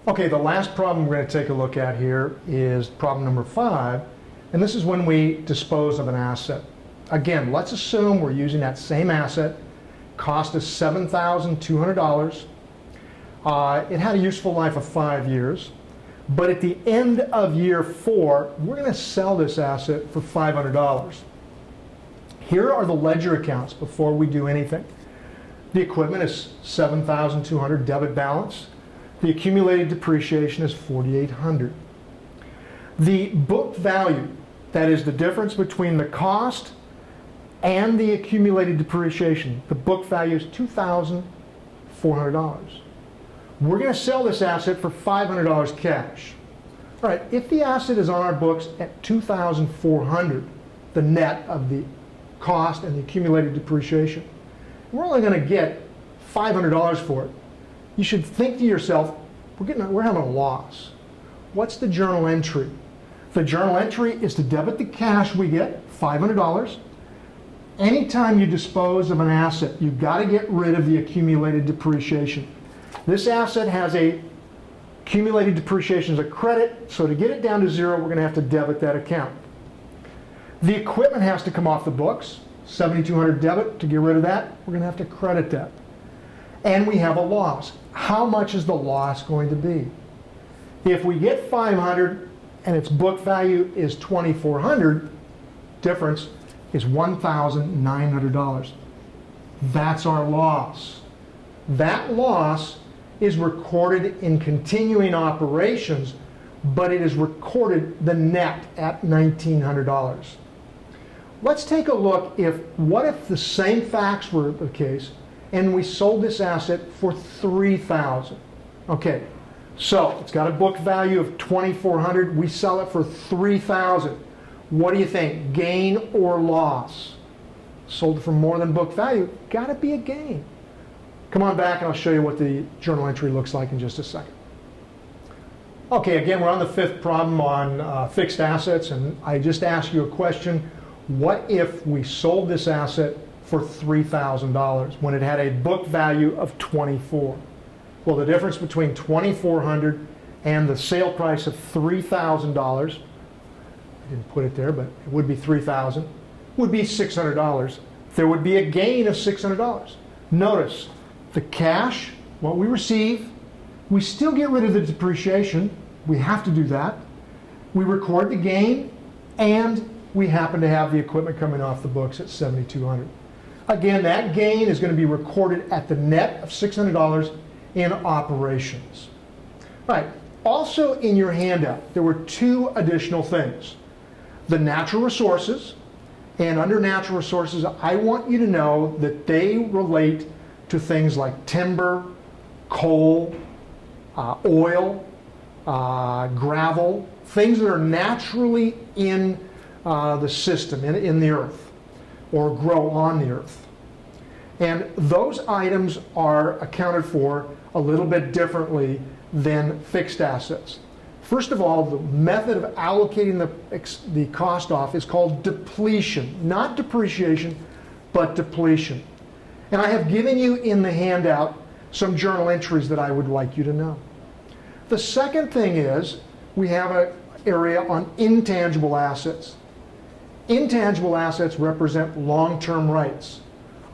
Okay, the last problem we're going to take a look at here is problem number 5, and this is when we dispose of an asset. Again, let's assume we're using that same asset, cost us $7,200. It had a useful life of 5 years, but at the end of year 4, we're going to sell this asset for $500. Here are the ledger accounts before we do anything. The equipment is $7,200 debit balance. The accumulated depreciation is $4,800. The book value, that is the difference between the cost and the accumulated depreciation, the book value is $2,400. We're going to sell this asset for $500 cash. All right, if the asset is on our books at $2,400, the net of the cost and the accumulated depreciation, we're only going to get $500 for it. You should think to yourself, we're having a loss. What's the journal entry? The journal entry is to debit the cash we get, $500. Anytime you dispose of an asset, you've got to get rid of the accumulated depreciation. This asset has a accumulated depreciation as a credit, so to get it down to 0, we're going to have to debit that account. The equipment has to come off the books, $7,200 debit. To get rid of that, we're going to have to credit that. And we have a loss. How much is the loss going to be? If we get $500 and its book value is $2,400, difference is $1,900. That's our loss. That loss is recorded in continuing operations, but it is recorded the net at $1,900. Let's take a look what if the same facts were the case and we sold this asset for $3,000. Okay, so it's got a book value of $2,400. We sell it for $3,000. What do you think? Gain or loss? Sold it for more than book value. Got to be a gain. Come on back and I'll show you what the journal entry looks like in just a second. Okay, again, we're on the 5th problem on fixed assets, and I just asked you a question. What if we sold this asset for $3,000 when it had a book value of $2,400? Well, the difference between $2,400 and the sale price of $3,000, I didn't put it there, but it would be $3,000, would be $600. There would be a gain of $600. Notice, the cash, what we receive, we still get rid of the depreciation. We have to do that. We record the gain, and we happen to have the equipment coming off the books at $7,200. Again, that gain is going to be recorded at the net of $600 in operations. All right, also in your handout, there were 2 additional things. The natural resources, and under natural resources, I want you to know that they relate to things like timber, coal, oil, gravel, things that are naturally in the system, in the earth, or grow on the earth. And those items are accounted for a little bit differently than fixed assets. First of all, the method of allocating the cost off is called depletion. Not depreciation, but depletion. And I have given you in the handout some journal entries that I would like you to know. The second thing is we have an area on intangible assets. Intangible assets represent long-term rights,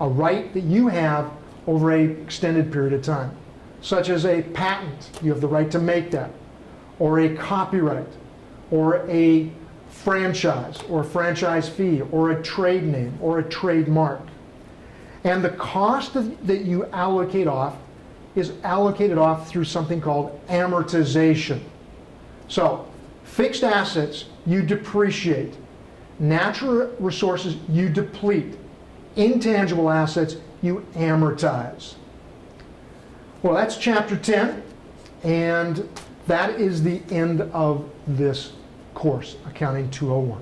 a right that you have over an extended period of time, such as a patent. You have the right to make that, or a copyright, or a franchise, or a franchise fee, or a trade name, or a trademark. And the cost that you allocate off is allocated off through something called amortization. So, fixed assets, you depreciate. Natural resources, you deplete. Intangible assets, you amortize. Well, that's chapter 10, and that is the end of this course, Accounting 201.